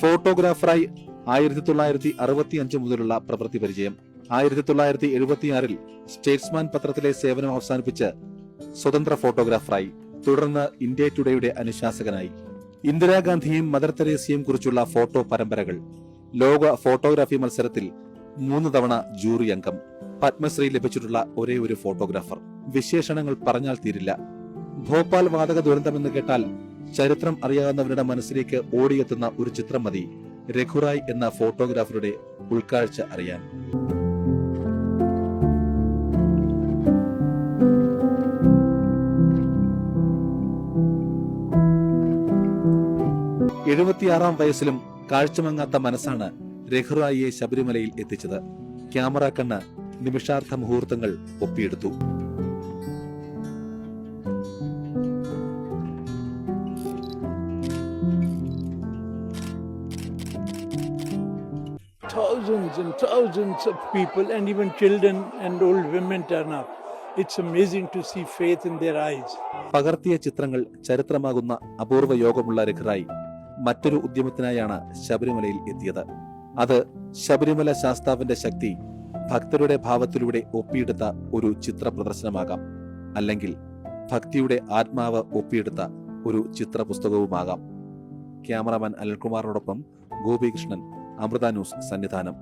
ഫോട്ടോഗ്രാഫറായി 1965 മുതലുള്ള പ്രവൃത്തി പരിചയം. 1976 സ്റ്റേറ്റ്സ്മാൻ പത്രത്തിലെ സേവനം അവസാനിപ്പിച്ച് സ്വതന്ത്ര ഫോട്ടോഗ്രാഫറായി. തുടർന്ന് ഇന്ത്യ ടുഡേയുടെ അനുശാസകനായി. ഇന്ദിരാഗാന്ധിയും മദർ തെരേസയും കുറിച്ചുള്ള ഫോട്ടോ പരമ്പരകൾ. ലോക ഫോട്ടോഗ്രാഫി മത്സരത്തിൽ 3 തവണ ജൂറി അംഗം. പത്മശ്രീ ലഭിച്ചിട്ടുള്ള ഒരേ ഒരു ഫോട്ടോഗ്രാഫർ. വിശേഷണങ്ങൾ പറഞ്ഞാൽ തീരില്ല. ഭോപ്പാൽ വാതക ദുരന്തമെന്ന് കേട്ടാൽ ചരിത്രം അറിയാവുന്നവരുടെ മനസ്സിലേക്ക് ഓടിയെത്തുന്ന ഒരു ചിത്രം മതി രഘുറായ് എന്ന ഫോട്ടോഗ്രാഫറുടെ ഉൾക്കാഴ്ച അറിയാൻ. എഴുപത്തിയാറാം വയസ്സിലും കാഴ്ചമങ്ങാത്ത മനസ്സാണ് രഘുറായിയെ ശബരിമലയിൽ എത്തിച്ചത്. ക്യാമറ കണ്ണ് നിമിഷാർത്ഥ മുഹൂർത്തങ്ങൾ ഒപ്പിയെടുത്തു. Thousands and thousands of people and even children and old women turn up. It's amazing to see faith in their eyes. പകർത്തിയ ചിത്രങ്ങൾ ചരിത്രമാകുന്ന അപൂർവ യോഗമുള്ള രഘുറായ് മറ്റൊരു ഉദ്യമത്തിനായാണ് ശബരിമലയിൽ എത്തിയത്. അത് ശബരിമല ശാസ്താവിന്റെ ശക്തി ഭക്തരുടെ ഭാവത്തിലൂടെ ഒപ്പിയെടുത്ത ഒരു ചിത്ര പ്രദർശനമാകാം. അല്ലെങ്കിൽ ഭക്തിയുടെ ആത്മാവ് ഒപ്പിയെടുത്ത ഒരു ചിത്ര പുസ്തകവുമാകാം. ക്യാമറാമാൻ അനിൽകുമാറിനോടൊപ്പം ഗോപികൃഷ്ണൻ, അമൃത ന്യൂസ് സന്നിധാനം.